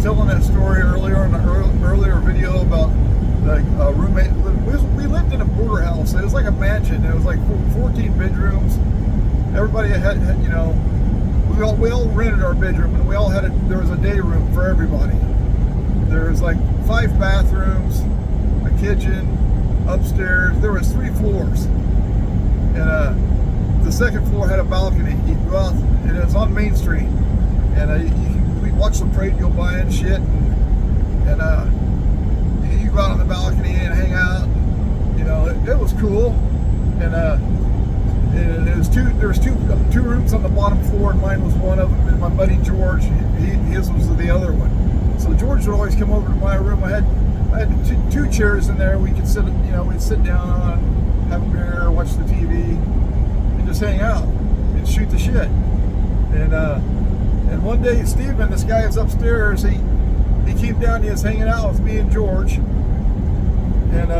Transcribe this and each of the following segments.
telling that story earlier in an earlier video about the roommate. We lived in a border house. It was like a mansion. It was like 14 bedrooms. Everybody had you know, we all rented our bedroom, and we all had there was a day room for everybody. There was like 5 bathrooms, a kitchen, upstairs. There was 3 floors, and the second floor had a balcony. You go out, and it was on Main Street, and we watched the parade go by and shit, and you go out on the balcony and hang out. You know, it was cool, and it was there was two rooms on the bottom floor, and mine was one of them. And my buddy George, his was the other one. So George would always come over to my room. I had two chairs in there. We could sit, you know, we'd sit down on, have a beer, watch the TV, and just hang out and shoot the shit. And one day, Steven, this guy is upstairs. He came down. He was hanging out with me and George, and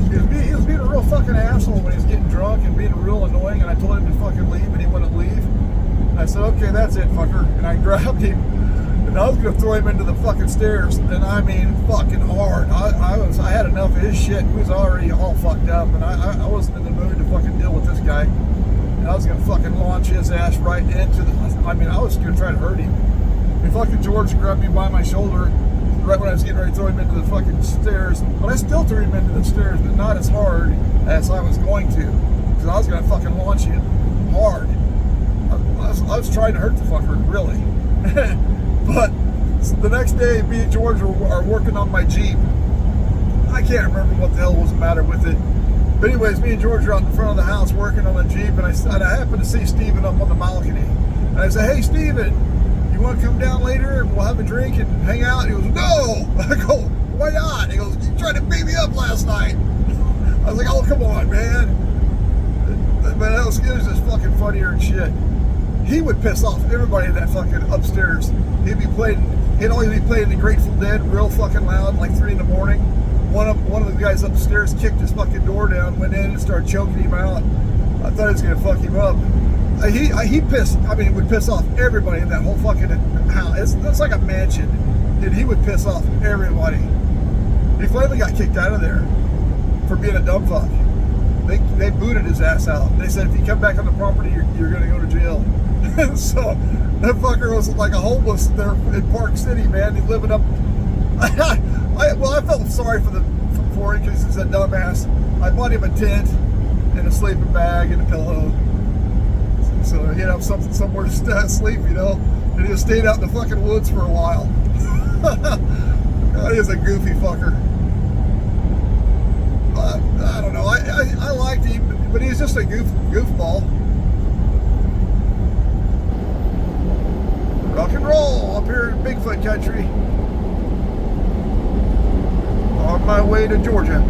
he was being a real fucking asshole when he was getting drunk and being real annoying. And I told him to fucking leave, and he wouldn't leave. And I said, "Okay, that's it, fucker." And I grabbed him, and I was gonna throw him into the fucking stairs. And I mean, fucking hard. I had enough of his shit. He was already all fucked up, and I wasn't in the mood to fucking deal with this guy. And I was gonna fucking launch his ass right into the. I mean, I was gonna try to hurt him. And fucking George grabbed me by my shoulder right when I was getting ready to throw him into the fucking stairs. But I still threw him into the stairs, but not as hard as I was going to, because I was gonna fucking launch him hard. I was trying to hurt the fucker, really. But the next day, me and George are working on my Jeep. I can't remember what the hell was the matter with it. But anyways, me and George are out in front of the house working on the Jeep, and I happened to see Steven up on the balcony. And I said, "Hey, Steven, you want to come down later and we'll have a drink and hang out?" He goes, "No." I go, "Why not?" He goes, "You tried to beat me up last night." I was like, "Oh, come on, man." But it was just fucking funnier and shit. He would piss off everybody in that fucking upstairs. He'd always be playing the Grateful Dead real fucking loud, like 3 in the morning. One of the guys upstairs kicked his fucking door down, went in and started choking him out. I thought he was gonna fuck him up. He would piss off everybody in that whole fucking house. It's like a mansion. And he would piss off everybody. He finally got kicked out of there for being a dumb fuck. They booted his ass out. They said, "If you come back on the property, you're gonna go to jail." So that fucker was like a homeless there in Park City, man. He's living up. I felt sorry for him because he's a dumbass. I bought him a tent and a sleeping bag and a pillow, so he'd have somewhere to sleep, you know. And he just stayed out in the fucking woods for a while. God, he is a goofy fucker. I don't know. I liked him, but he's just a goofball. Rock and roll up here in Bigfoot country. On my way to Georgia.